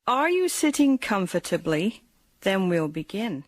Are you sitting comfortably? Then we'll begin.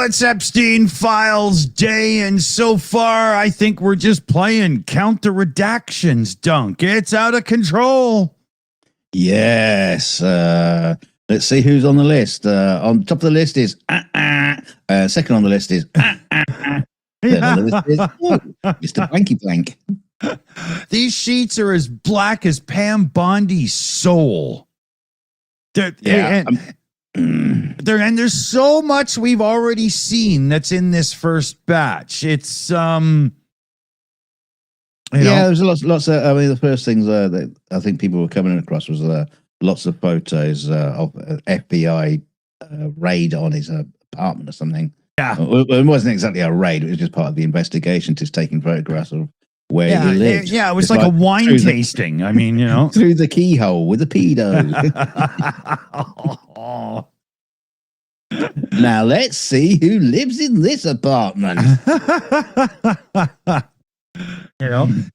It's Epstein Files Day, and so far, I think we're just playing Count the Redactions, Dunk. It's out of control. Yes. Let's see who's on the list. On top of the list is second on the list is Third on the list is Mr. Blanky Blank. These sheets are as black as Pam Bondi's soul. There's so much we've already seen that's in this first batch. It's there's lots of. I mean, the first things that I think people were coming across was lots of photos of FBI raid on his apartment or something. Yeah, well, it wasn't exactly a raid; it was just part of the investigation, just taking photographs of where he lived. Yeah, it was like a wine tasting. I mean, through the keyhole with a pedo. Now let's see who lives in this apartment.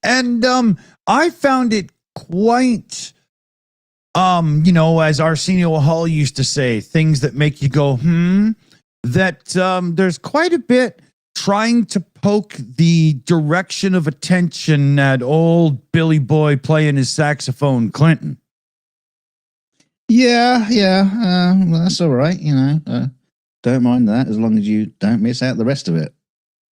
And I found it quite, as Arsenio Hall used to say, things that make you go, that there's quite a bit trying to poke the direction of attention at old Billy Boy playing his saxophone, Clinton. Yeah. Well, that's all right. Don't mind that as long as you don't miss out the rest of it.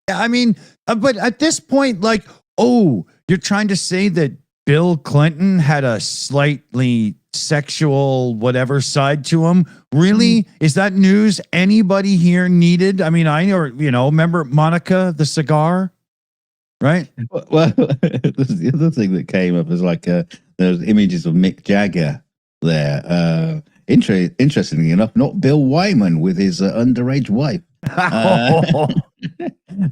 Yeah, I mean, but at this point, you're trying to say that Bill Clinton had a slightly sexual whatever side to him? Really? Is that news anybody here needed? I mean, I know, remember Monica the cigar? Right? Well, the other thing that came up is there's images of Mick Jagger there. Interestingly enough, not Bill Wyman with his underage wife. But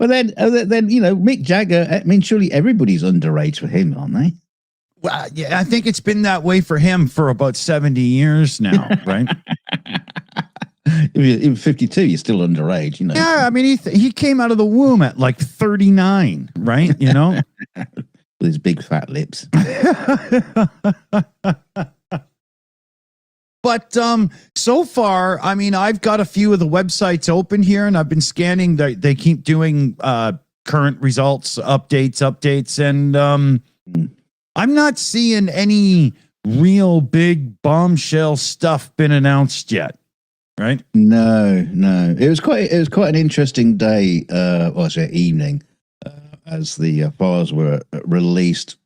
then Mick Jagger. I mean, surely everybody's underage for him, aren't they? Well, yeah, I think it's been that way for him for about 70 years now, right? If you're 52, you're still underage, Yeah, I mean, he came out of the womb at 39, right? With his big fat lips. But so far, I mean, I've got a few of the websites open here, and I've been scanning. They keep doing current results, updates, and I'm not seeing any real big bombshell stuff been announced yet. Right? No. It was quite an interesting day. Evening. as the files were released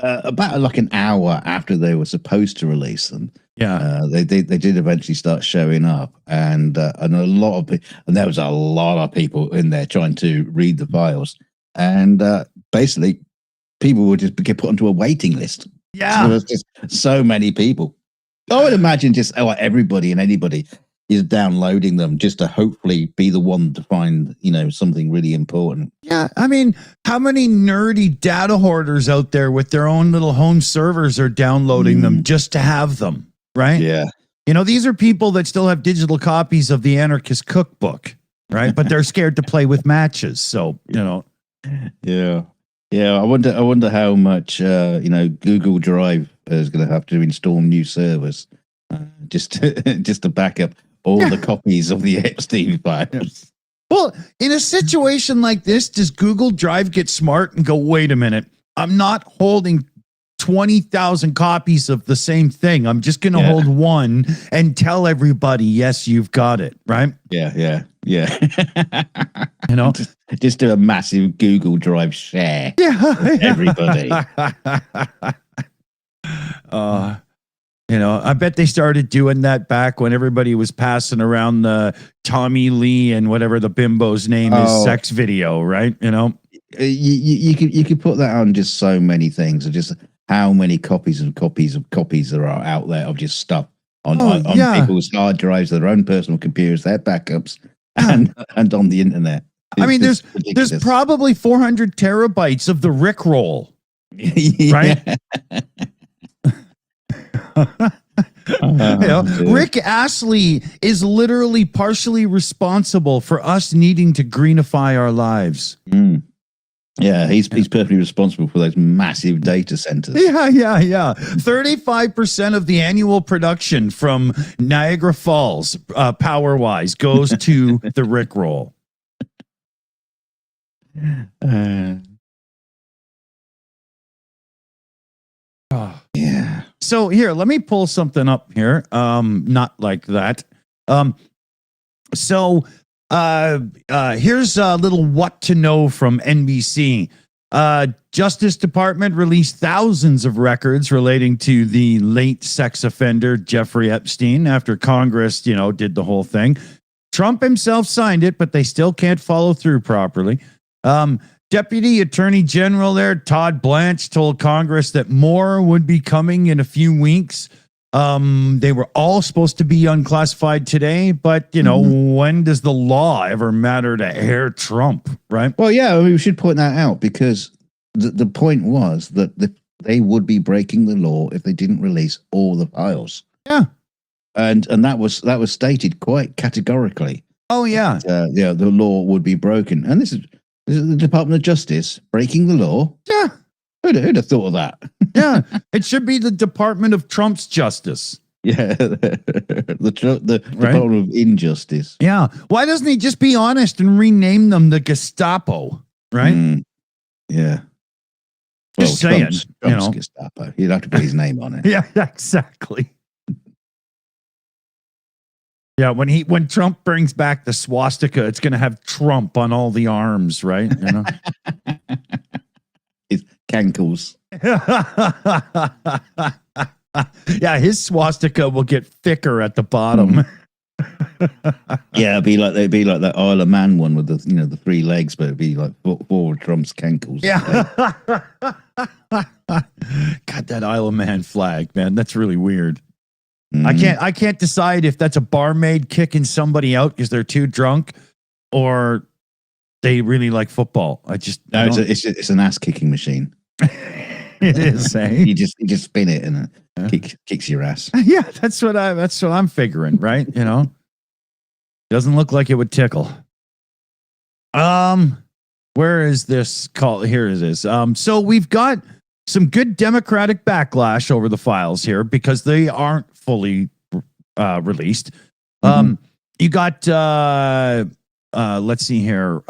about like an hour after they were supposed to release them. Yeah. They did eventually start showing up, and a lot of and there was a lot of people in there trying to read the files, and basically people would just get put onto a waiting list. Yeah. There was just so many people. I would imagine just everybody and anybody is downloading them just to hopefully be the one to find, something really important. Yeah. I mean, how many nerdy data hoarders out there with their own little home servers are downloading them just to have them, right? Yeah. These are people that still have digital copies of the Anarchist Cookbook, right? But they're scared to play with matches. So, Yeah. Yeah. I wonder how much, Google Drive is going to have to install new servers just to back up all the copies of the Epstein files. Well, in a situation like this, does Google Drive get smart and go, wait a minute, I'm not holding 20,000 copies of the same thing. I'm just going to hold one and tell everybody, yes, you've got it, right? Yeah. Just do a massive Google Drive share. Yeah. Everybody. I bet they started doing that back when everybody was passing around the Tommy Lee and whatever the bimbo's name is sex video, right? You could put that on just so many things, or just how many copies there are out there of just stuff on people's hard drives, their own personal computers, their backups, and on the internet. There's probably 400 terabytes of the Rickroll, right? Rick Astley is literally partially responsible for us needing to greenify our lives. Yeah, he's perfectly responsible for those massive data centers. Yeah. 35% of the annual production from Niagara Falls, power-wise, goes to the Rickroll. Yeah. So here, let me pull something up here. Not like that. Here's a little what to know from NBC. Justice Department released thousands of records relating to the late sex offender Jeffrey Epstein after Congress, did the whole thing. Trump himself signed it, but they still can't follow through properly. Deputy Attorney General there, Todd Blanche, told Congress that more would be coming in a few weeks. They were all supposed to be unclassified today, but, when does the law ever matter to Herr Trump, right? Well, yeah, we should point that out because the point was that they would be breaking the law if they didn't release all the files. Yeah. And that was stated quite categorically. Oh, yeah. The law would be broken. And this is the Department of Justice breaking the law. Yeah. Who'd have thought of that? Yeah. It should be the Department of Trump's Justice. Yeah. the Department of Injustice. Yeah. Why doesn't he just be honest and rename them the Gestapo? Right? Yeah. Just saying. Trump's Gestapo. He'd have to put his name on it. Yeah, exactly. Yeah, when Trump brings back the swastika, it's going to have Trump on all the arms, right? His cankles. Yeah, his swastika will get thicker at the bottom. Yeah, it'd be like that Isle of Man one with the three legs, but it'd be like four Trump's cankles. Yeah. God, that Isle of Man flag, man, that's really weird. I can't decide if that's a barmaid kicking somebody out because they're too drunk, or they really like football. It's an ass kicking machine. It is. Eh? You just spin it and it kicks your ass. Yeah, that's what I'm figuring, right? Doesn't look like it would tickle. Where is this call? Here it is. So we've got some good Democratic backlash over the files here because they aren't fully released. You got let's see here.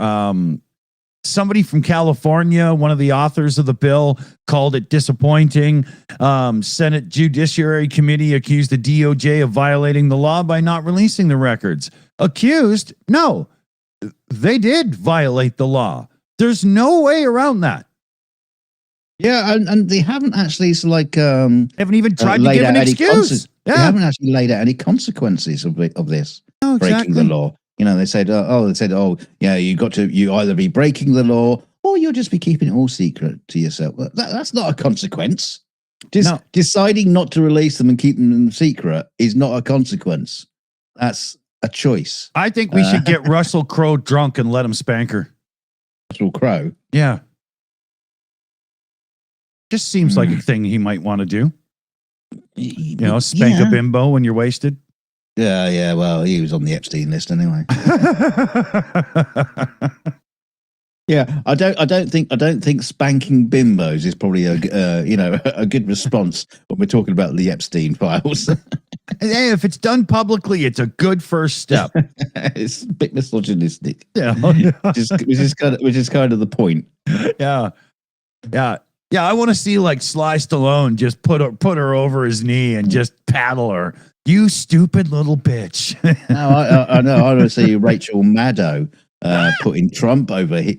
Somebody from California, one of the authors of the bill, called it disappointing. Senate Judiciary Committee accused the DOJ of violating the law by not releasing the records. Accused? No, they did violate the law. There's no way around that. Yeah, and they haven't actually Haven't even tried to laid give out an any excuse. They haven't actually laid out any consequences of this No, breaking the law. You know, they said, yeah, you either be breaking the law or you'll just be keeping it all secret to yourself. Well, that's not a consequence. Deciding not to release them and keep them secret is not a consequence. That's a choice. I think we should get Russell Crowe drunk and let him spank her. Russell Crowe? Yeah. Just seems like a thing he might want to do. You know, spank a bimbo when you're wasted. Yeah. Well, he was on the Epstein list anyway. Yeah, I don't think spanking bimbos is probably a good response when we're talking about the Epstein files. Hey, if it's done publicly, it's a good first step. It's a bit misogynistic. Yeah, which is kind of the point. Yeah. I want to see like Sly Stallone just put her over his knee and just paddle her. You stupid little bitch. No, I know. I want to see Rachel Maddow putting Trump over her knee.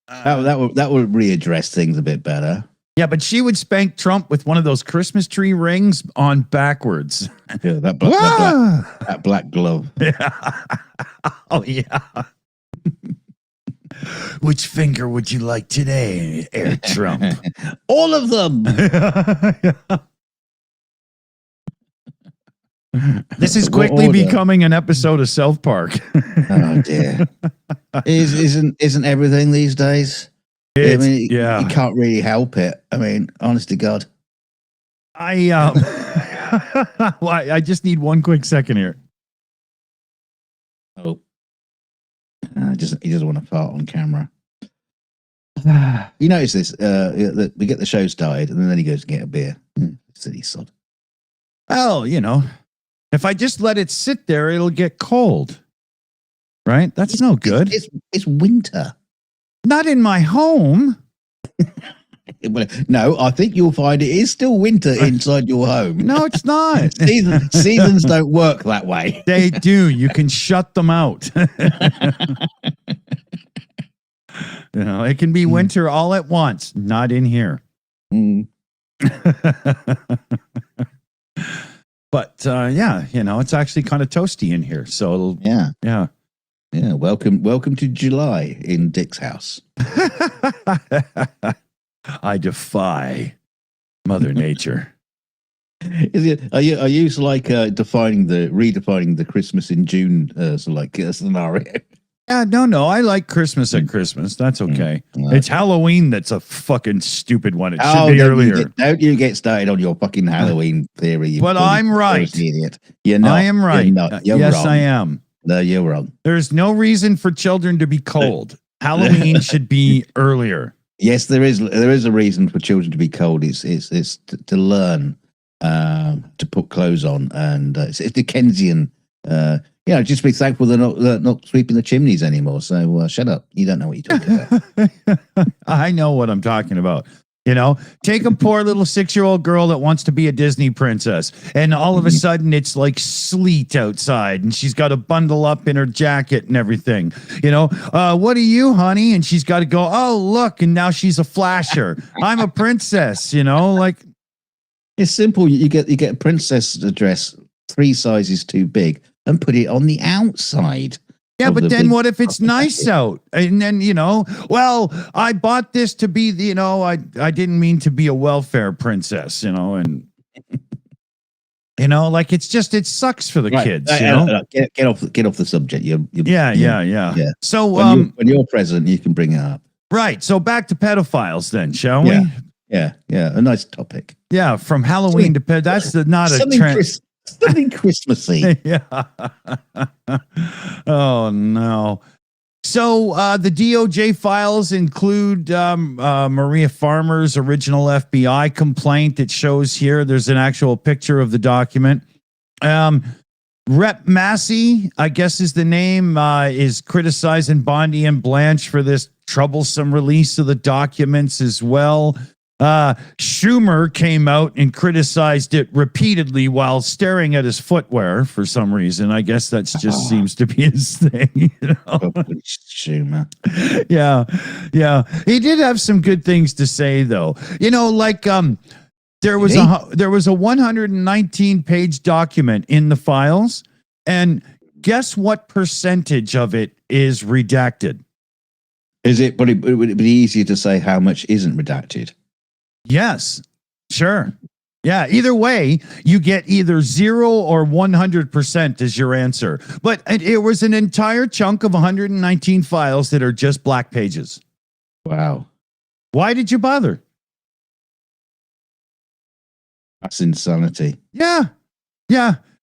that would readdress things a bit better. Yeah, but she would spank Trump with one of those Christmas tree rings on backwards. Yeah, that black glove. Yeah. Oh yeah. Which finger would you like today, Air Trump? All of them. This is quickly becoming an episode of South Park. Oh dear. Isn't everything these days? You can't really help it. I mean, honest to God. I just need one quick second here. Oh. He doesn't want to fart on camera. You notice this? We get the show started, and then he goes to get a beer. Silly sod. Well, if I just let it sit there, it'll get cold. Right? That's no good. It's winter. Not in my home. No, I think you'll find it is still winter inside your home. No, it's not. Seasons don't work that way. They do. You can shut them out. It can be winter all at once. Not in here. Mm. But it's actually kind of toasty in here. So yeah. Welcome to July in Dick's house. I defy Mother Nature. Are you redefining the Christmas in June scenario? Yeah, no. I like Christmas at Christmas. That's okay. It's Halloween that's a fucking stupid one. It should be earlier. Don't you get started on your fucking Halloween theory. But I'm right. Idiot. You're not. I am right. You're not. You're yes, wrong. I am. No, you're wrong. There's no reason for children to be cold. Halloween should be earlier. Yes, there is a reason for children to be cold. It's to learn to put clothes on, and it's Dickensian. Just be thankful they're not sweeping the chimneys anymore. So shut up. You don't know what you're talking about. I know what I'm talking about. Take a poor little 6-year-old girl that wants to be a Disney princess, and all of a sudden it's like sleet outside, and she's got to bundle up in her jacket and everything. What are you, honey? And she's got to go, oh, look, and now she's a flasher. I'm a princess, like. It's simple. You get a princess dress 3 sizes too big and put it on the outside. Yeah, but then what if it's nice out? And then, well, I bought this to be, I didn't mean to be a welfare princess, and, it sucks for the kids, Get off the subject. Yeah. So when you're present, you can bring it up. Right. So back to pedophiles then, shall we? Yeah. A nice topic. Yeah. From Halloween to that's not a trend. Something Christmassy. Yeah. Oh, no. So the DOJ files include Maria Farmer's original FBI complaint. It shows here. There's an actual picture of the document. Rep Massey, I guess is the name, is criticizing Bondi and Blanche for this troublesome release of the documents as well. Schumer came out and criticized it repeatedly while staring at his footwear for some reason. I guess that's just seems to be his thing. You know? Schumer. Yeah. He did have some good things to say, though. You know, like there was a 119-page document in the files, and guess what percentage of it is redacted? Is it? But would it be easier to say how much isn't redacted? Yes, sure. Yeah, either way, you get either 0 or 100% as your answer. But it was an entire chunk of 119 files that are just black pages. Wow. Why did you bother? That's insanity. Yeah.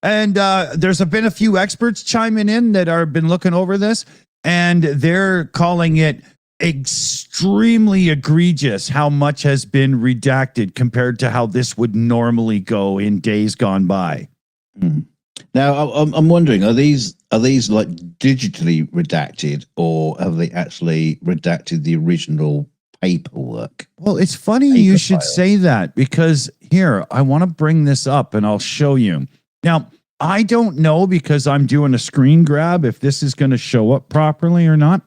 And there's been a few experts chiming in that have been looking over this, and they're calling it extremely egregious how much has been redacted compared to how this would normally go in days gone by. Now, I'm wondering, are these like digitally redacted, or have they actually redacted the original paperwork? Well, it's funny you should say that, because here, I want to bring this up and I'll show you. Now, I don't know, because I'm doing a screen grab, if this is going to show up properly or not.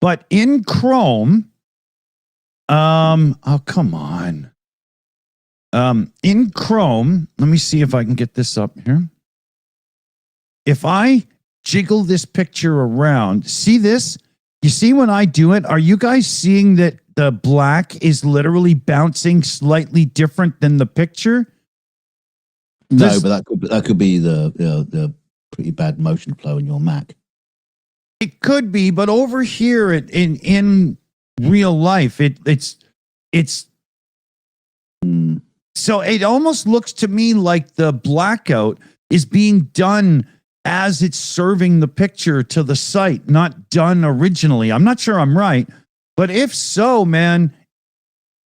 But in Chrome, oh, come on. In Chrome, let me see if I can get this up here. If I jiggle this picture around, see this? You see when I do it, are you guys seeing that the black is literally bouncing slightly different than the picture? No, but that could be the pretty bad motion flow in your Mac. It could be, but over here in real life, it's so it almost looks to me like the blackout is being done as it's serving the picture to the site, not done originally. I'm not sure I'm right, but if so, man,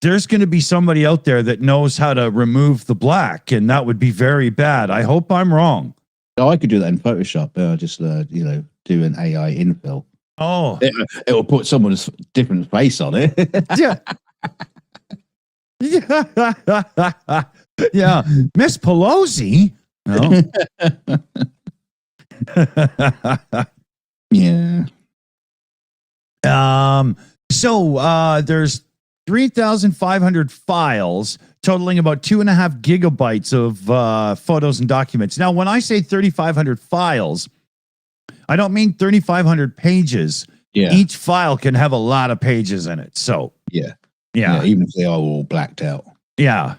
there's going to be somebody out there that knows how to remove the black, and that would be very bad. I hope I'm wrong. Oh, I could do that in Photoshop. Just do an AI infill. Oh, it will put someone's different face on it. Yeah. Yeah. Miss Pelosi. No. Yeah. So there's 3,500 files totaling about 2.5 gigabytes of photos and documents. Now, when I say 3,500 files, I don't mean 3,500 pages. Yeah. Each file can have a lot of pages in it. So Yeah. yeah. Even if they are all blacked out. Yeah.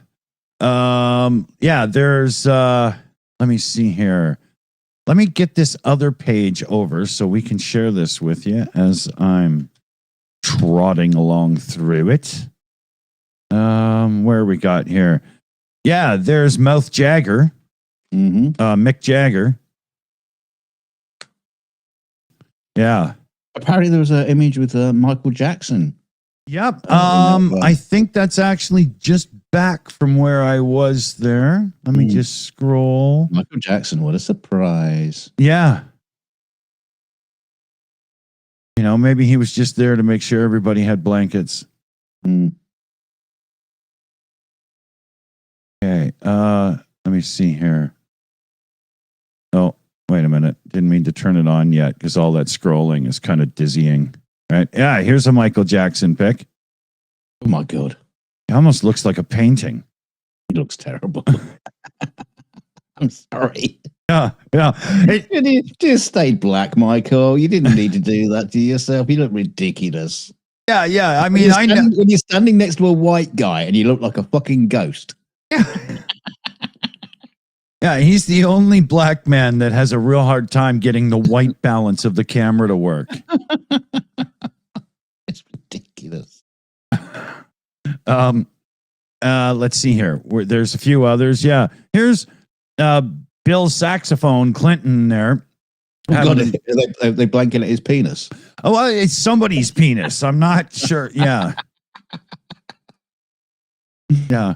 There's let me see here. Let me get this other page over so we can share this with you as I'm trotting along through it. Where we got here? Yeah, there's Mouth Jagger. Mick Jagger. Yeah. Apparently there was an image with Michael Jackson. Yep. I think that's actually just back from where I was there. Let me just scroll. Michael Jackson, what a surprise. Yeah. You know, maybe he was just there to make sure everybody had blankets. Okay. Let me see here. Oh, wait a minute. Didn't mean to turn it on yet because all that scrolling is kind of dizzying. Right? Yeah, here's a Michael Jackson pic. Oh my God. It almost looks like a painting. He looks terrible. I'm sorry. Yeah. You just stayed black, Michael. You didn't need to do that to yourself. You look ridiculous. Yeah. I mean, when you're standing next to a white guy and you look like a fucking ghost. Yeah, he's the only black man that has a real hard time getting the white balance of the camera to work. It's ridiculous. Let's see here. There's a few others. Yeah, here's Bill's saxophone Clinton there. Oh God, they blanking at his penis. Oh, well, it's somebody's penis. I'm not sure. Yeah. Yeah.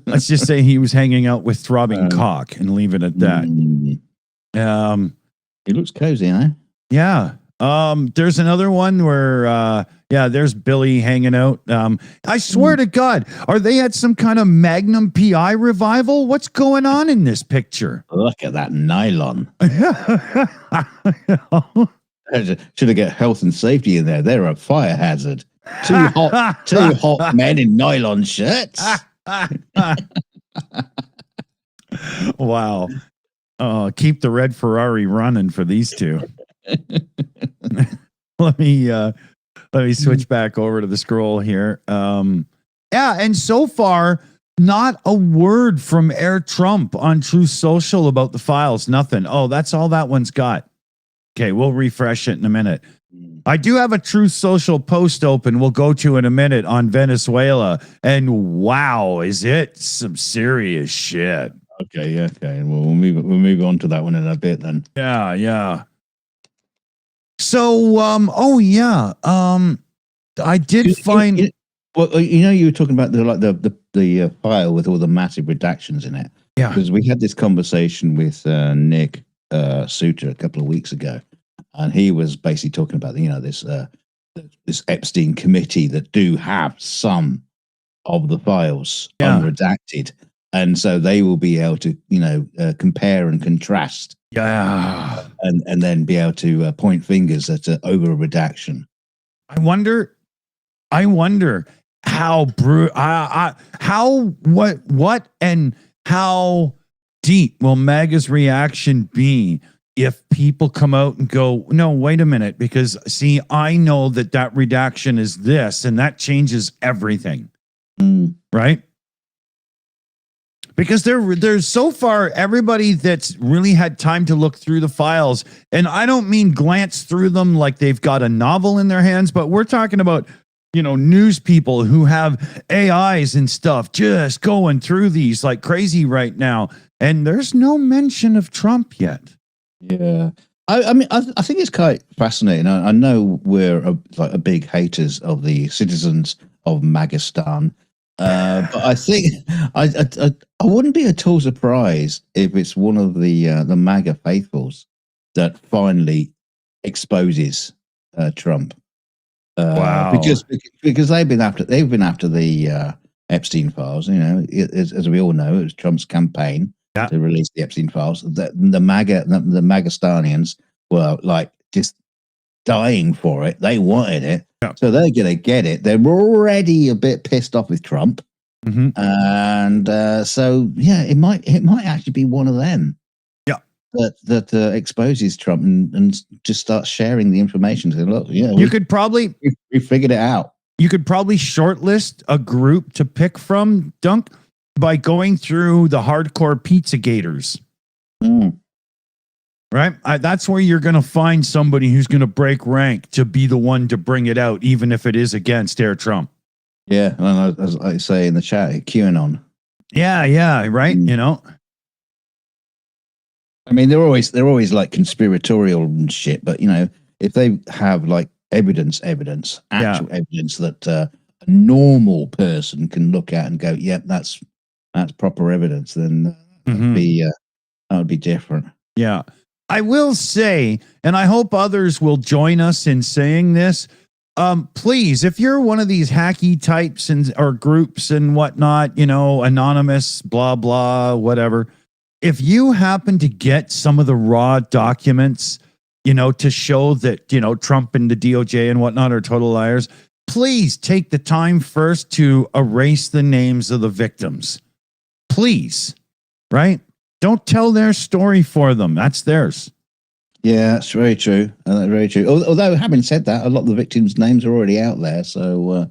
Let's just say he was hanging out with throbbing cock and leave it at that. He looks cozy, eh? Yeah. There's another one where there's Billy hanging out. I swear to God, are they at some kind of Magnum PI revival? What's going on in this picture? Look at that nylon. Should have got health and safety in there. They're a fire hazard. Two hot men in nylon shirts. Wow. Oh, keep the red Ferrari running for these two. Let me switch back over to the scroll here. And so far, not a word from Air Trump on Truth Social about the files. Nothing. Oh, that's all that one's got. Okay, we'll refresh it in a minute. I do have a Truth Social post open we'll go to in a minute on Venezuela. And wow, is it some serious shit. Okay, okay. We'll move on to that one in a bit then. Yeah. So, I did find. You were talking about the file with all the massive redactions in it. Yeah, because we had this conversation with Nick Suter a couple of weeks ago, and he was basically talking about this Epstein committee that do have some of the files unredacted, and so they will be able to compare and contrast. Yeah. And then be able to point fingers at over a redaction. I wonder how what and how deep will MAGA's reaction be if people come out and go, no, wait a minute, because see, I know that redaction is this, and that changes everything. Right? Because there's so far everybody that's really had time to look through the files, and I don't mean glance through them like they've got a novel in their hands, but we're talking about, news people who have AIs and stuff just going through these like crazy right now, and there's no mention of Trump yet. Yeah. I mean, I think it's quite fascinating. I know we're a big haters of the citizens of Magistan. But I think I wouldn't be at all surprised if it's one of the MAGA faithfuls that finally exposes Trump. Wow! Because they've been after the Epstein files. As we all know, it was Trump's campaign to release the Epstein files. The Magastanians were like just dying for it. They wanted it. Yeah. So they're going to get it. They're already a bit pissed off with Trump. Mm-hmm. And it might actually be one of them. Yeah. That exposes Trump and just starts sharing the information. So look, we figured it out. You could probably shortlist a group to pick from, Dunk, by going through the hardcore pizza gators. Right? That's where you're going to find somebody who's going to break rank to be the one to bring it out, even if it is against Air Trump. Yeah. And as I say in the chat, QAnon. Yeah. Right. I mean, they're always like conspiratorial and shit, but if they have like actual evidence that a normal person can look at and go, yeah, that's proper evidence, then that would be different. Yeah. I will say, and I hope others will join us in saying this, please, if you're one of these hacky types or groups and whatnot, anonymous, blah, blah, whatever, if you happen to get some of the raw documents, to show that, Trump and the DOJ and whatnot are total liars, please take the time first to erase the names of the victims. Please, right? Don't tell their story for them. That's theirs. Yeah, that's very true. Very true. Although, having said that, a lot of the victims' names are already out there. So,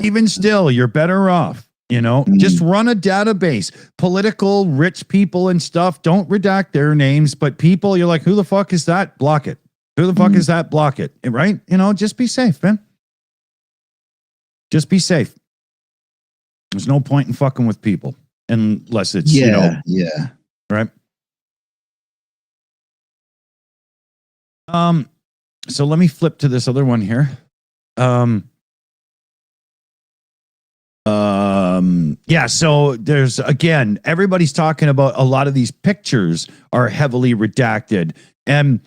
even still, you're better off. Just run a database. Political, rich people and stuff, don't redact their names. But people, you're like, who the fuck is that? Block it. Who the fuck is that? Block it. Right? Just be safe, man. Just be safe. There's no point in fucking with people. Unless it's, right? So let me flip to this other one here. So there's, again, everybody's talking about a lot of these pictures are heavily redacted. And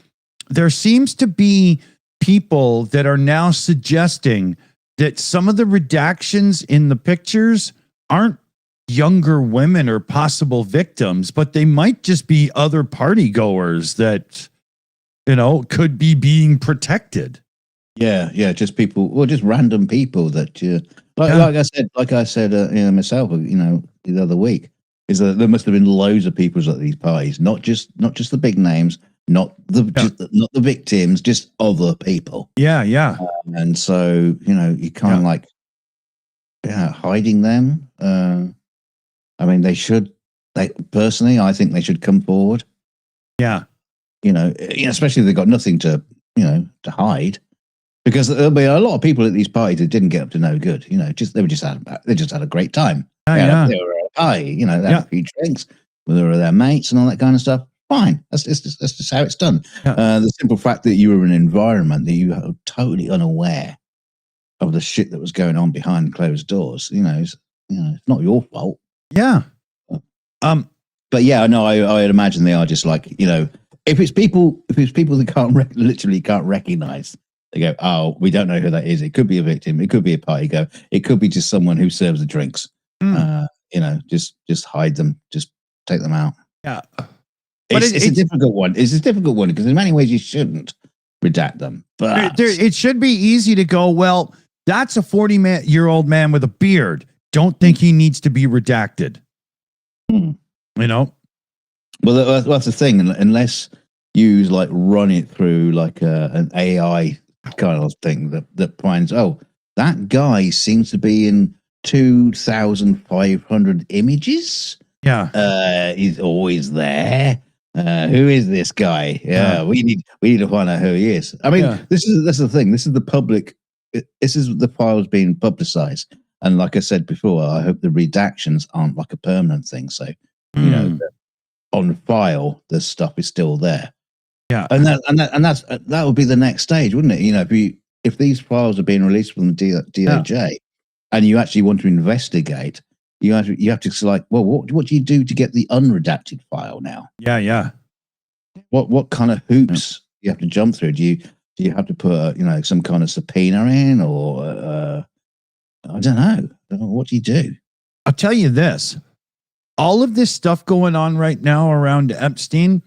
there seems to be people that are now suggesting that some of the redactions in the pictures aren't younger women or possible victims, but they might just be other party goers that, could be being protected. Yeah, just people, well, just random people that like I said, myself, the other week, is that there must have been loads of people at these parties, not just the big names, not the victims, just other people. Yeah. And so you kind of like hiding them. I mean, they should. Personally, I think they should come forward. Yeah. Especially if they've got nothing to hide. Because there'll be a lot of people at these parties that didn't get up to no good. They just had a great time. They were at a party. They had a few drinks with their mates and all that kind of stuff. Fine, that's just how it's done. The simple fact that you were in an environment that you were totally unaware of the shit that was going on behind closed doors. It's not your fault. Yeah. But yeah, no, I'd imagine they are just like if it's people that literally can't recognize. They go, oh, we don't know who that is. It could be a victim. It could be a party go. It could be just someone who serves the drinks. Just hide them. Just take them out. Yeah. But it's a difficult one. It's a difficult one because in many ways you shouldn't redact them. But it should be easy to go, well, that's a 40-year-old man with a beard. Don't think he needs to be redacted. Well, that's the thing. Unless you run it through an AI kind of thing that finds, oh, that guy seems to be in 2,500 images. Yeah. He's always there. Who is this guy? Yeah, we need to find out who he is. I mean, that's the thing. This is the public. This is the files being publicized. And like I said before, I hope the redactions aren't like a permanent thing. So, on file, the stuff is still there. Yeah, and that would be the next stage, wouldn't it? If these files are being released from the DOJ, and you actually want to investigate, you have to select. Well, what do you do to get the unredacted file now? Yeah. What kind of hoops you have to jump through? Do you have to put some kind of subpoena in, or I don't know. What do you do? I'll tell you this: all of this stuff going on right now around Epstein.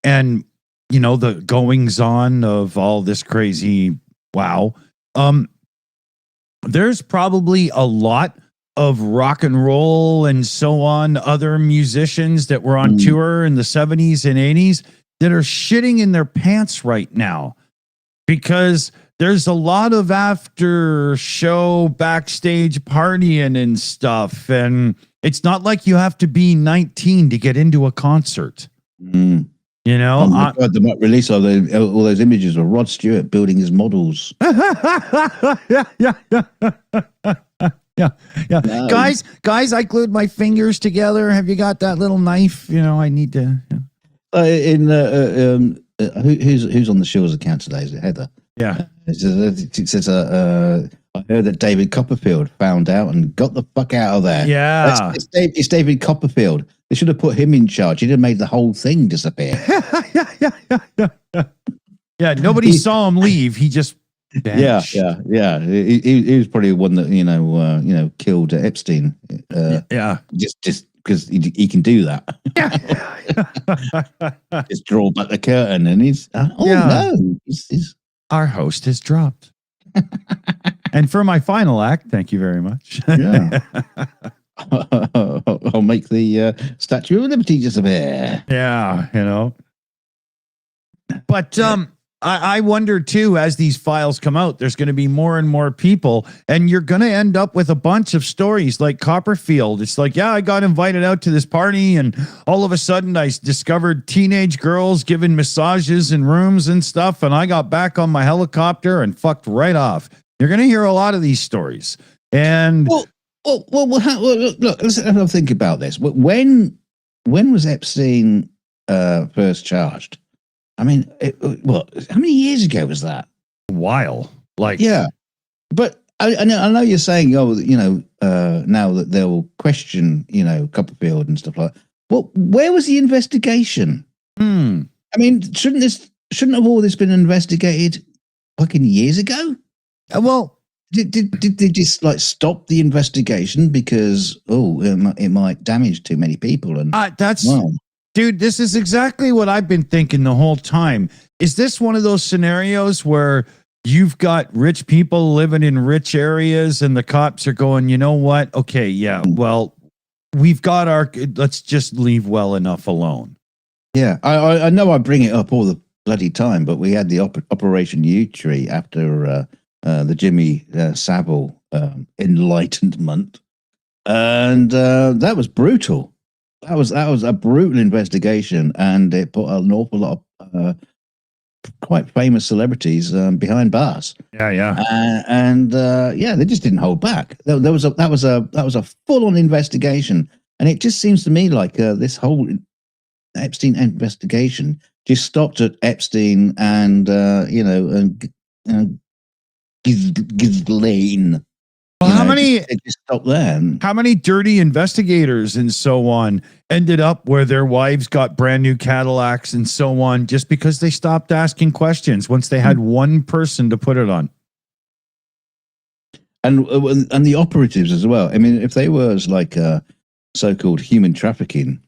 And, the goings on of all this crazy, wow. There's probably a lot of rock and roll and so on, other musicians that were on tour in the 70s and 80s that are shitting in their pants right now because there's a lot of after show backstage partying and stuff. And it's not like you have to be 19 to get into a concert. Oh my God, they might release all those images of Rod Stewart building his models. Yeah. No. Guys, I glued my fingers together. Have you got that little knife? I need to. Who's on the Shills account today? Is it Heather? Yeah. It says, I heard that David Copperfield found out and got the fuck out of there. Yeah. It's David Copperfield. They should have put him in charge. He'd have made the whole thing disappear. Yeah, nobody saw him leave. He just vanished. Yeah. He was probably one that killed Epstein. Just because he can do that. Just draw back the curtain, and he's he's our host has dropped. And for my final act, thank you very much. Yeah. I'll make the Statue of Liberty disappear. Yeah, But I wonder too, as these files come out, there's going to be more and more people, and you're going to end up with a bunch of stories like Copperfield. It's like, I got invited out to this party, and all of a sudden I discovered teenage girls giving massages in rooms and stuff, and I got back on my helicopter and fucked right off. You're going to hear a lot of these stories. And look, let's have a think about this. When was Epstein first charged? I mean, how many years ago was that? A while. But I know you're saying, now that they'll question, Copperfield and stuff like that. Well, where was the investigation? I mean, shouldn't this shouldn't have all this been investigated fucking years ago? Well, Did they just like stop the investigation because it might damage too many people? And dude, this is exactly what I've been thinking the whole time. Is this one of those scenarios where you've got rich people living in rich areas and the cops are going, you know what? Okay, yeah, well, we've got let's just leave well enough alone. Yeah, I know I bring it up all the bloody time, but we had the Operation U Tree after the Jimmy Savile enlightenment, and that was brutal. That was a brutal investigation, and it put an awful lot of quite famous celebrities behind bars. Yeah. They just didn't hold back. That was a full on investigation, and it just seems to me like this whole Epstein investigation just stopped at Epstein and Ghislaine. Well, how many? It just stopped there. How many dirty investigators and so on ended up where their wives got brand new Cadillacs and so on just because they stopped asking questions once they had one person to put it on? And the operatives as well. I mean, if they were like so-called human trafficking,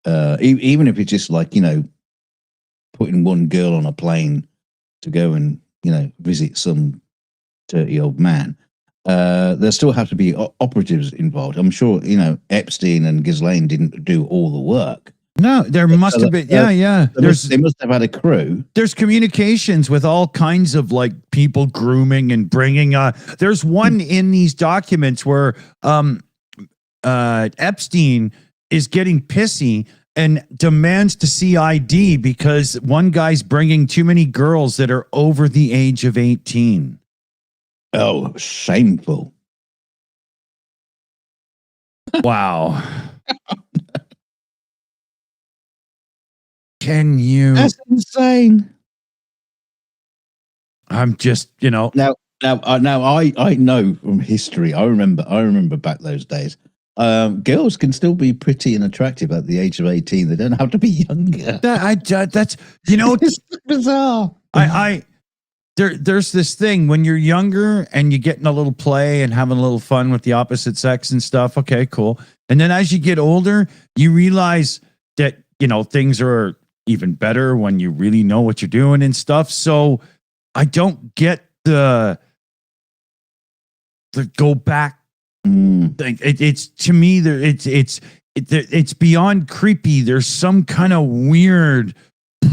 even if it's just like putting one girl on a plane to go and visit some dirty old man. There still have to be operatives involved. I'm sure Epstein and Ghislaine didn't do all the work. No, there must have been. Yeah. They must have had a crew. There's communications with all kinds of like people grooming and bringing. There's one in these documents where Epstein is getting pissy and demands to see ID because one guy's bringing too many girls that are over the age of 18. Oh, shameful. Wow. Can you? That's insane. I'm just, Now, I know from history. I remember back those days. Girls can still be pretty and attractive at the age of 18. They don't have to be younger. That's it's bizarre. There's this thing when you're younger and you're getting a little play and having a little fun with the opposite sex and stuff. Okay, cool. And then as you get older, you realize that, things are even better when you really know what you're doing and stuff. So I don't get the go back thing. It's to me there. It's beyond creepy. There's some kind of weird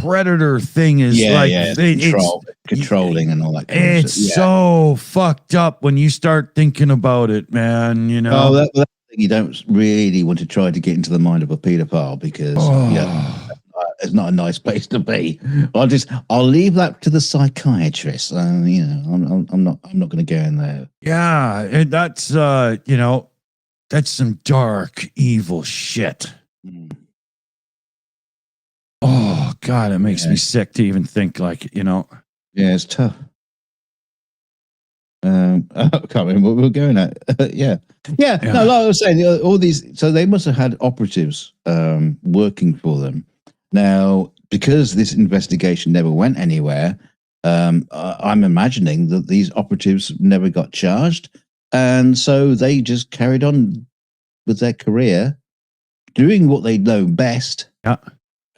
predator thing controlling and all that. It's so fucked up when you start thinking about it, man. That you don't really want to try to get into the mind of a pedophile because it's not a nice place to be. I'll leave that to the psychiatrist. I'm not going to go in there. Yeah, and that's that's some dark, evil shit. Oh God, it makes me sick to even think Yeah, it's tough. I can't remember what we were going at. Yeah. No, like I was saying, all these. So they must have had operatives working for them. Now, because this investigation never went anywhere, I'm imagining that these operatives never got charged, and so they just carried on with their career, doing what they know best. Yeah.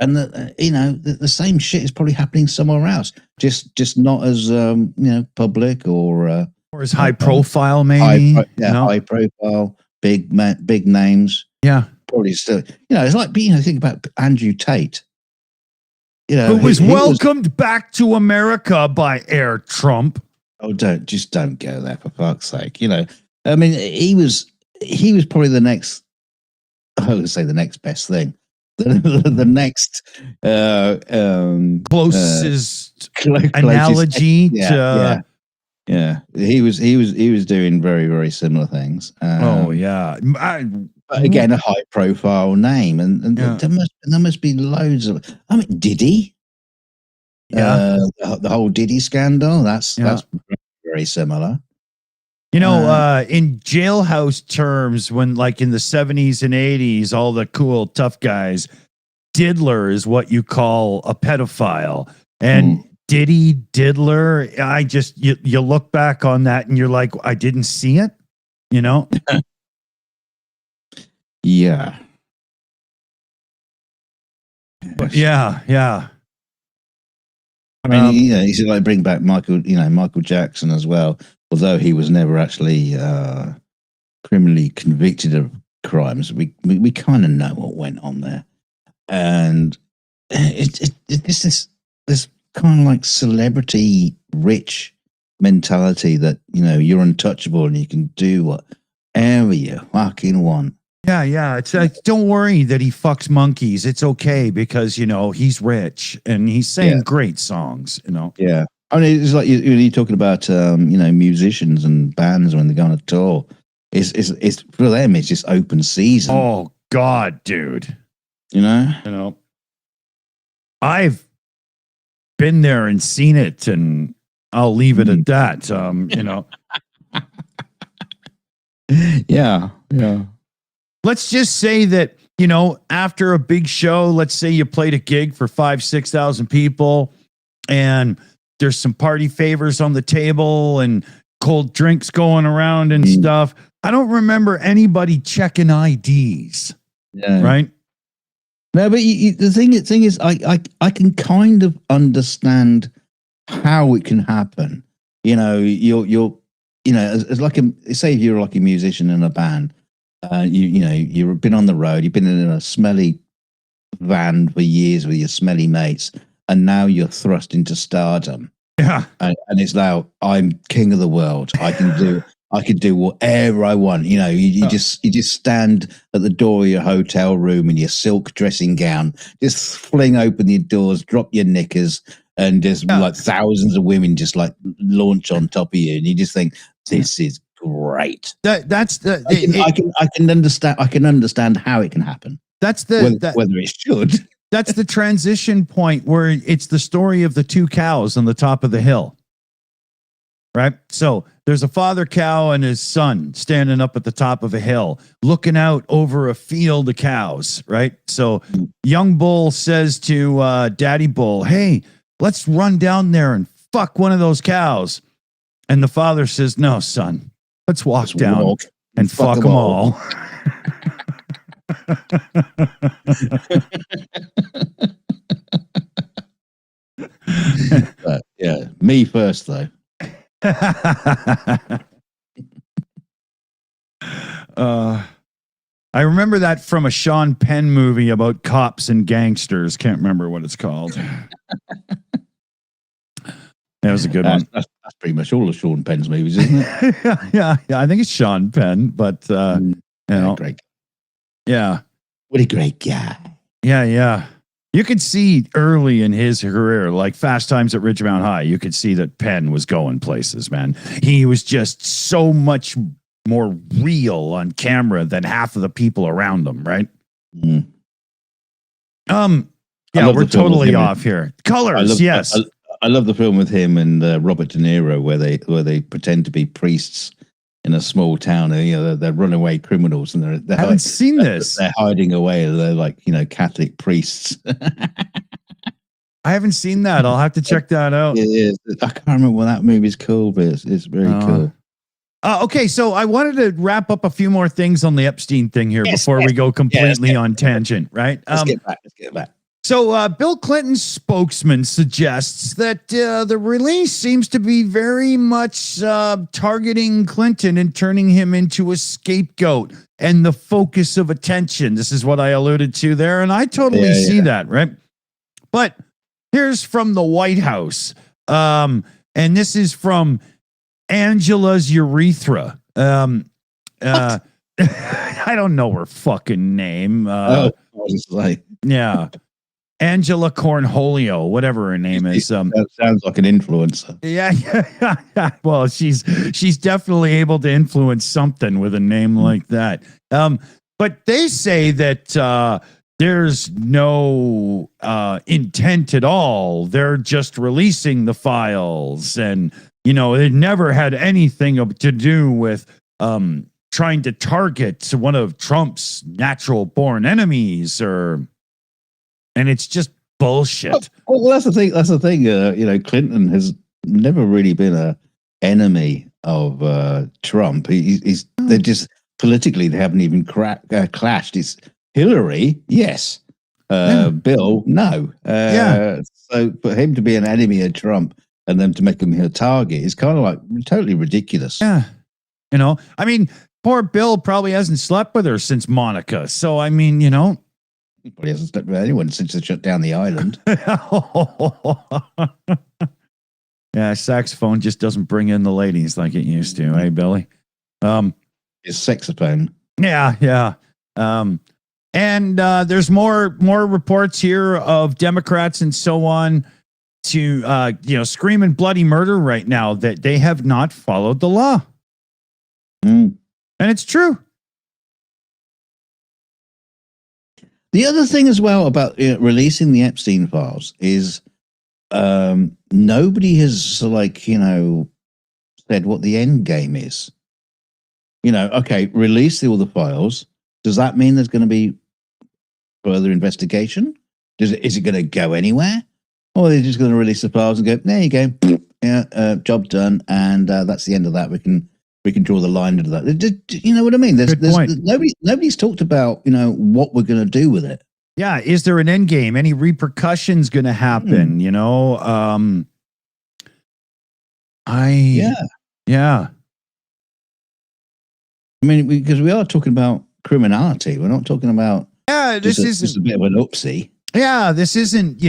And the same shit is probably happening somewhere else, just not as public or as high profile, maybe. High profile, big names. Yeah, probably still. It's like think about Andrew Tate. Who was welcomed back to America by Air Trump. Oh, don't go there for fuck's sake. I mean, he was probably the next. I would say the next best thing. The next closest analogy to he was doing very, very similar things. But again, a high profile name, and there must be loads of. I mean, Diddy, the whole Diddy scandal. That's very similar. In jailhouse terms, when like in the 70s and 80s, all the cool tough guys diddler is what you call a pedophile. And Diddy Diddler, you look back on that and you're like, I didn't see it, you know? Yeah. But yeah. I mean, he said like bring back Michael Jackson as well, although he was never actually criminally convicted of crimes. We kind of know what went on there, and it's this kind of like celebrity rich mentality that you're untouchable and you can do whatever you fucking want. Yeah. It's like, don't worry that he fucks monkeys. It's okay because he's rich and he's saying great songs. Yeah, I mean, it's like you're talking about musicians and bands when they go on a tour. It's for them. It's just open season. Oh God, dude. I've been there and seen it, and I'll leave it at that. Yeah. Let's just say that, after a big show, let's say you played a gig for 5,000-6,000 people and there's some party favors on the table and cold drinks going around and stuff. I don't remember anybody checking IDs. Yeah. Right. No, but the thing is, I can kind of understand how it can happen. You're as like say if you're like a musician in a band. You've been on the road, you've been in a smelly van for years with your smelly mates, and now you're thrust into stardom. Yeah. And it's now I'm king of the world. I can do whatever I want. You just stand at the door of your hotel room in your silk dressing gown, just fling open your doors, drop your knickers, and just like thousands of women just like launch on top of you, and you just think this is great. I can understand. I can understand how it can happen. That's whether it should. That's the transition point where it's the story of the two cows on the top of the hill. Right? So there's a father cow and his son standing up at the top of a hill, looking out over a field of cows. Right? So young bull says to daddy bull, "Hey, let's run down there and fuck one of those cows." And the father says, "No, son. Let's walk down and fuck them all." But yeah, me first though. I remember that from a Sean Penn movie about cops and gangsters. Can't remember what it's called. That was a good one. That's pretty much all of Sean Penn's movies, isn't it? yeah. I think it's Sean Penn, but great. Yeah. What a great guy. Yeah. You could see early in his career, like Fast Times at Ridgemount High, you could see that Penn was going places, man. He was just so much more real on camera than half of the people around him, right? Mm. Yeah, we're totally off here. Colors, yes. I love the film with him and Robert De Niro where they pretend to be priests in a small town. And, they're runaway criminals, and I haven't seen this. They're hiding away. They're like Catholic priests. I haven't seen that. I'll have to check that out. Yeah, I can't remember what that movie's called, but it's very cool. Okay, so I wanted to wrap up a few more things on the Epstein thing here before we go completely on tangent, right? Let's get back. So Bill Clinton's spokesman suggests that the release seems to be very much targeting Clinton and turning him into a scapegoat and the focus of attention. This is what I alluded to there, and I totally see that, right? But here's from the White House, and this is from Angela's urethra. I don't know her fucking name. I was like, yeah. Angela Cornholio, whatever her name is. That sounds like an influencer. Yeah. Well, she's definitely able to influence something with a name like that. But they say that there's no intent at all. They're just releasing the files, and it never had anything to do with trying to target one of Trump's natural born enemies or and it's just bullshit. Well, that's the thing. That's the thing. Clinton has never really been a enemy of Trump. They're just politically they haven't even clashed. It's Hillary, yes. Bill, no. So for him to be an enemy of Trump and them to make him a target is kind of like totally ridiculous. Yeah. I mean, poor Bill probably hasn't slept with her since Monica. So, I mean, He probably hasn't slept with anyone since they shut down the island. Yeah, saxophone just doesn't bring in the ladies like it used to, hey, Billy? It's saxophone. Yeah. And there's more reports here of Democrats and so on to screaming bloody murder right now that they have not followed the law. And it's true. The other thing as well about releasing the Epstein files is nobody has said what the end game is. Okay, release all the files. Does that mean there's going to be further investigation? Is it going to go anywhere? Or are they just going to release the files and go, there you go, yeah, job done, and that's the end of that. We can draw the line into that. You know what I mean? There's nobody's talked about what we're going to do with it. Yeah, is there an end game? Any repercussions going to happen? Yeah. I mean, because we are talking about criminality. We're not talking about this isn't just a bit of an oopsie. Yeah, this isn't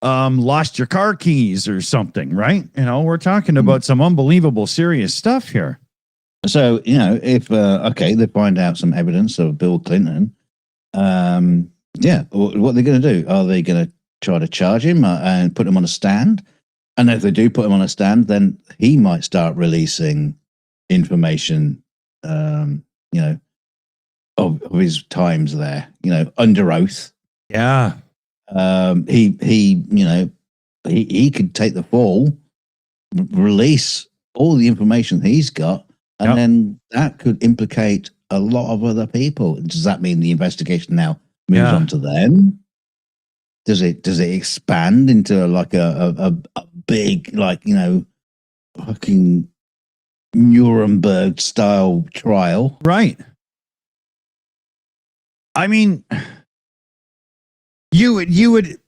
lost your car keys or something, right? We're talking about some unbelievable serious stuff here. So if they find out some evidence of Bill Clinton, what are they going to do? Are they going to try to charge him and put him on a stand? And if they do put him on a stand, then he might start releasing information of his times there, under oath. Yeah. He could take the fall, release all the information he's got, and then that could implicate a lot of other people. Does that mean the investigation now moves on to them? Does it expand into like a big, fucking Nuremberg style trial? Right. I mean, you would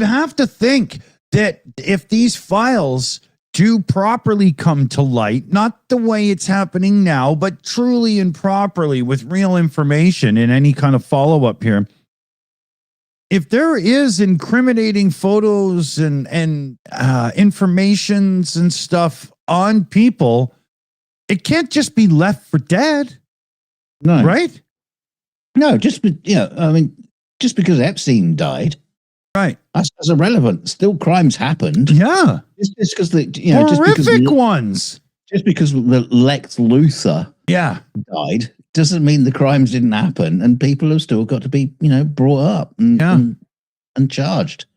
have to think that if these files do properly come to light, not the way it's happening now, but truly and properly with real information in any kind of follow-up here, if there is incriminating photos and informations and stuff on people, it can't just be left for dead. No. Right? No, just because Epstein died, right? That's irrelevant. Still, crimes happened. Yeah, just because horrific ones. Just because Lex Luthor, died, doesn't mean the crimes didn't happen, and people have still got to be, brought up and charged.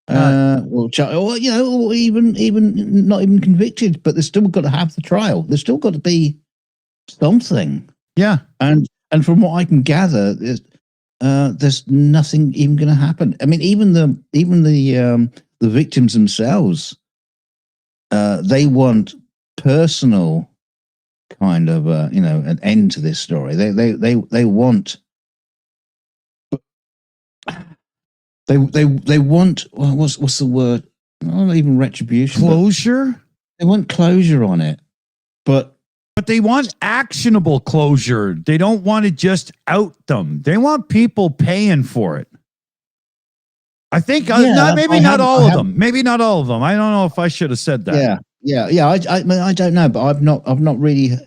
Or even not even convicted, but they've still got to have the trial. There's still got to be something. Yeah, and from what I can gather, there's nothing even going to happen. I mean, even the victims themselves, they want personal kind of an end to this story. They want. They want what's the word? Not even retribution. Closure. They want closure on it, but they want actionable closure. They don't want to just out them. They want people paying for it. I think maybe not all of them. Maybe not all of them. I don't know if I should have said that. Yeah. I don't know, but I've not really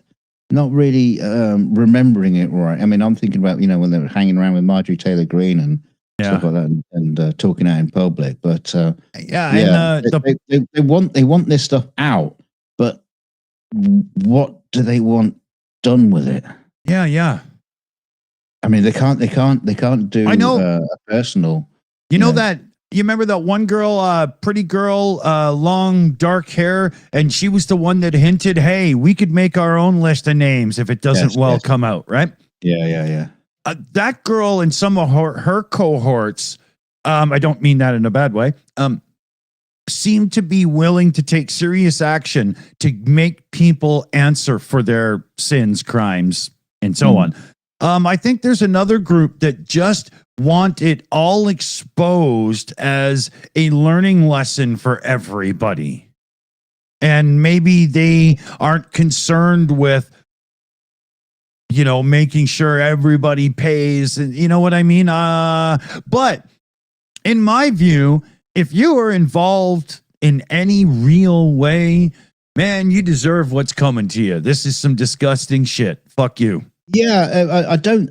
remembering it right. I mean, I'm thinking about when they were hanging around with Marjorie Taylor Greene and stuff like that, and talking out in public. But they want this stuff out, but what do they want done with it? Yeah. I mean, they can't do. I know a personal. You know that. You remember that one girl, pretty girl, long dark hair, and she was the one that hinted, "Hey, we could make our own list of names if it doesn't come out, right?" Yeah. that girl and some of her cohorts, I don't mean that in a bad way, seem to be willing to take serious action to make people answer for their sins, crimes, and so on. I think there's another group that just want it all exposed as a learning lesson for everybody. And maybe they aren't concerned with, making sure everybody pays, and you know what I mean? But in my view, if you are involved in any real way, man, you deserve what's coming to you. This is some disgusting shit. Fuck you. Yeah, I don't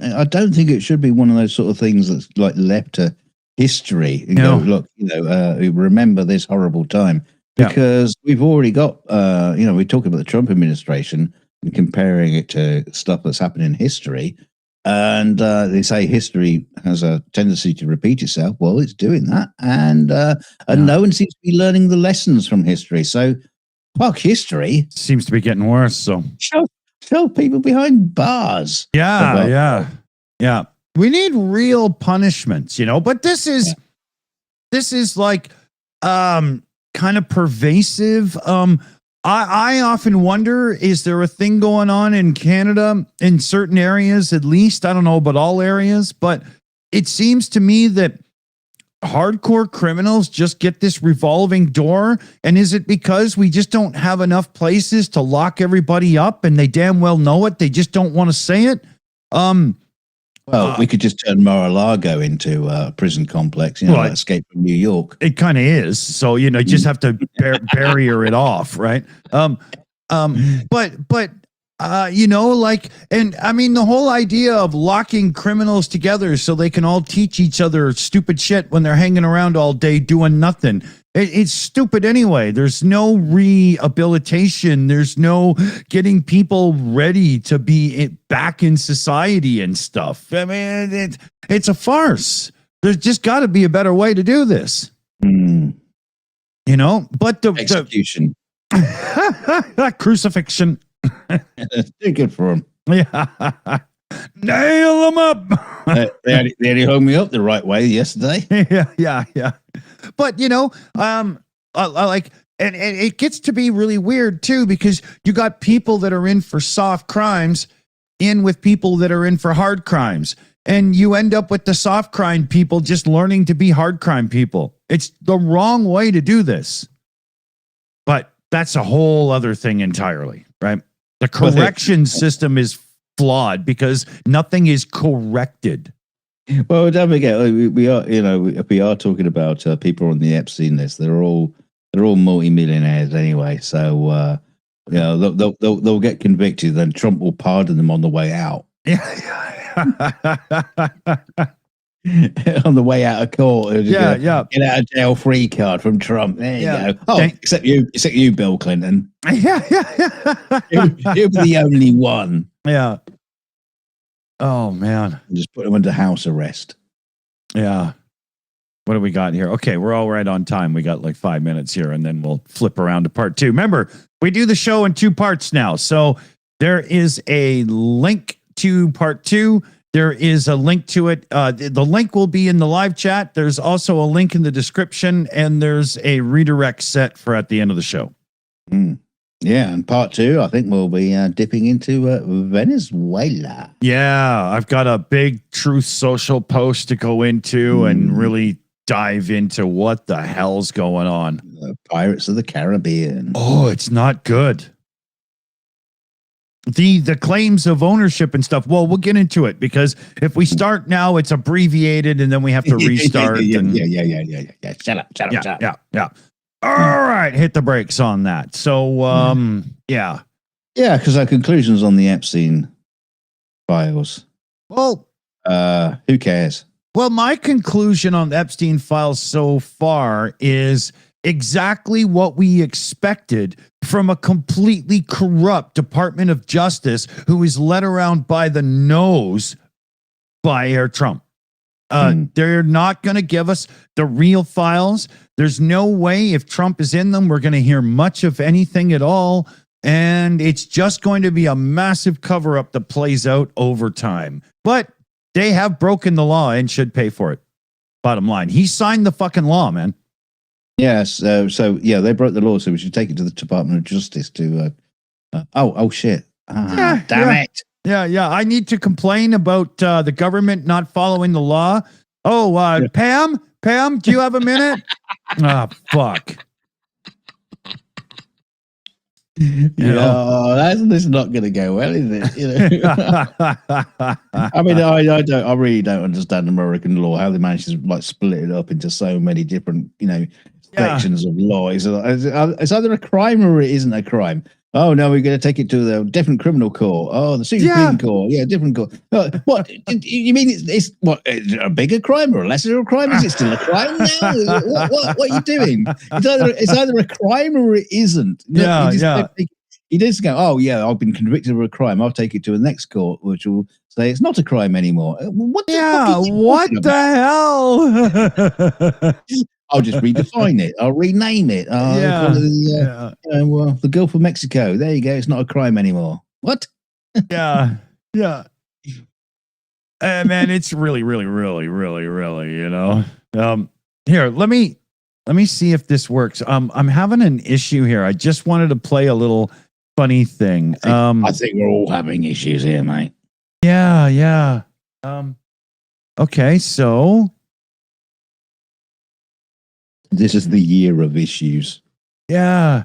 think it should be one of those sort of things that's like left to history. No. Look, remember this horrible time, because we've already got, we're talking about the Trump administration and comparing it to stuff that's happened in history. And they say history has a tendency to repeat itself. Well, it's doing that. And no one seems to be learning the lessons from history. So fuck history. Seems to be getting worse. So show people behind bars. Yeah. We need real punishments, but this is like kind of pervasive. I often wonder, is there a thing going on in Canada in certain areas, at least? I don't know about all areas, but it seems to me that hardcore criminals just get this revolving door. And is it because we just don't have enough places to lock everybody up, and they damn well know it? They just don't want to say it. We could just turn Mar-a-Lago into a prison complex, like Escape from New York. It kind of is. So, you just have to barrier it off, right? And I mean, the whole idea of locking criminals together so they can all teach each other stupid shit when they're hanging around all day doing nothing. It's stupid anyway. There's no rehabilitation. There's no getting people ready to be back in society and stuff. I mean, it's a farce. There's just got to be a better way to do this. But the execution, crucifixion. Too good for him. Yeah. Nail them up. They only hung me up the right way yesterday. Yeah. But I like, and it gets to be really weird too, because you got people that are in for soft crimes in with people that are in for hard crimes, and you end up with the soft crime people just learning to be hard crime people. It's the wrong way to do this. But that's a whole other thing entirely, right? The correction system is flawed because nothing is corrected. Well, don't forget, we are talking about people on the Epstein list. They're all multi-millionaires anyway. So they'll get convicted, then Trump will pardon them on the way out. On the way out of court, get out of jail free card from Trump. There you go. Oh, except you, Bill Clinton. Yeah. You'll be the only one. Yeah. Oh man. Just put him under house arrest. Yeah. What do we got here? Okay, we're all right on time. We got like 5 minutes here, and then we'll flip around to part 2. Remember, we do the show in 2 parts now. So there is a link to part 2. There is a link to it. The link will be in the live chat. There's also a link in the description, and there's a redirect set for at the end of the show. Yeah, and part 2, I think we'll be dipping into Venezuela. Yeah, I've got a big Truth Social post to go into and really dive into what the hell's going on. The Pirates of the Caribbean. Oh, it's not good. The claims of ownership and stuff. Well, we'll get into it, because if we start now, it's abbreviated, and then we have to restart. Yeah. Shut up. Yeah. All right, hit the brakes on that. So, yeah, because our conclusions on the Epstein files. Well, who cares? Well, my conclusion on the Epstein files so far is exactly what we expected from a completely corrupt Department of Justice who is led around by the nose by Trump. They're not going to give us the real files. There's no way, if Trump is in them, we're going to hear much of anything at all. And it's just going to be a massive cover up that plays out over time. But they have broken the law and should pay for it. Bottom line, he signed the fucking law, man. Yes. So yeah, they broke the law, so we should take it to the Department of Justice to. Oh shit! Damn it! Yeah. I need to complain about the government not following the law. Oh, Pam, do you have a minute? Fuck. This is not going to go well, is it? You know? I mean, I really don't understand American law. How they manage to like split it up into so many different, sections of law. It's either a crime or it isn't a crime. Oh no, we're going to take it to the different criminal court. Oh, the Supreme Court. Yeah, different court. What you mean? It's what a bigger crime or a lesser crime? Is it still a crime now? What are you doing? It's either a crime or it isn't. You just go, oh yeah, I've been convicted of a crime. I'll take it to the next court, which will say it's not a crime anymore. What the hell? I'll just redefine it. I'll rename it. The Gulf of Mexico. There you go. It's not a crime anymore. What? Yeah. Man, it's really, here, let me see if this works. I'm having an issue here. I just wanted to play a little funny thing. I think we're all having issues here, mate. Yeah. Okay, so this is the year of issues. Yeah.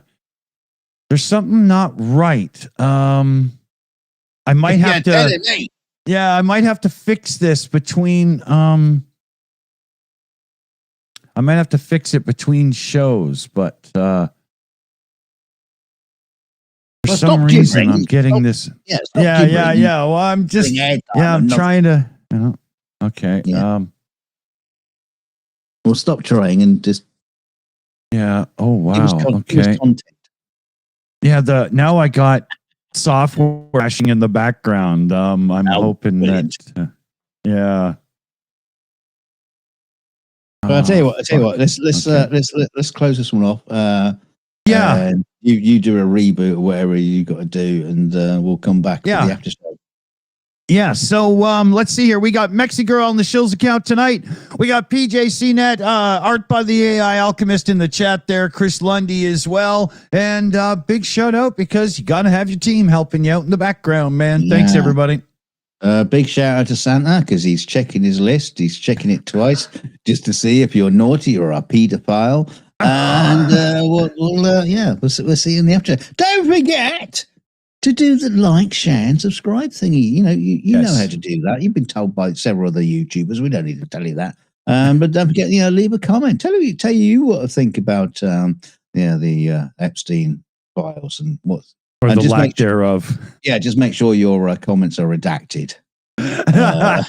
There's something not right. I might have to. Yeah, I might have to fix this between. I might have to fix it between shows, but for some reason I'm getting this. Yeah. Well, I'm just. I'm trying to. Okay. Yeah. We'll stop trying and just. Yeah. Oh wow. Okay. Yeah. Now I got software crashing in the background. I'm hoping that. Yeah. Well, I'll tell you what. Let's close this one off. And you do a reboot or whatever you got to do, and we'll come back to the after show. Yeah, so let's see here. We got Mexi Girl on the Shills account tonight. We got PJCnet, Art by the AI Alchemist in the chat there. Chris Lundy as well. And big shout out because you got to have your team helping you out in the background, man. Yeah. Thanks, everybody. Big shout out to Santa because he's checking his list. He's checking it twice just to see if you're naughty or a pedophile. And we'll see you in the after. Don't forget to do the like, share, and subscribe thingy. You know how to do that. You've been told by several other YouTubers. We don't need to tell you that. But don't forget, leave a comment. Tell you what to think about the Epstein files and what or the lack thereof. Yeah, just make sure your comments are redacted. I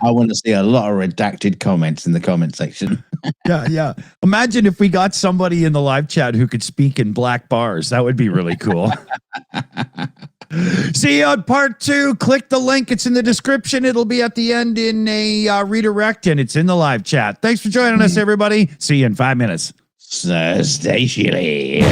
want to see a lot of redacted comments in the comment section. Yeah. Imagine if we got somebody in the live chat who could speak in black bars. That would be really cool. See you on part 2. Click the link. It's in the description. It'll be at the end in a redirect, and it's in the live chat. Thanks for joining us, everybody. See you in 5 minutes. Stay shilly.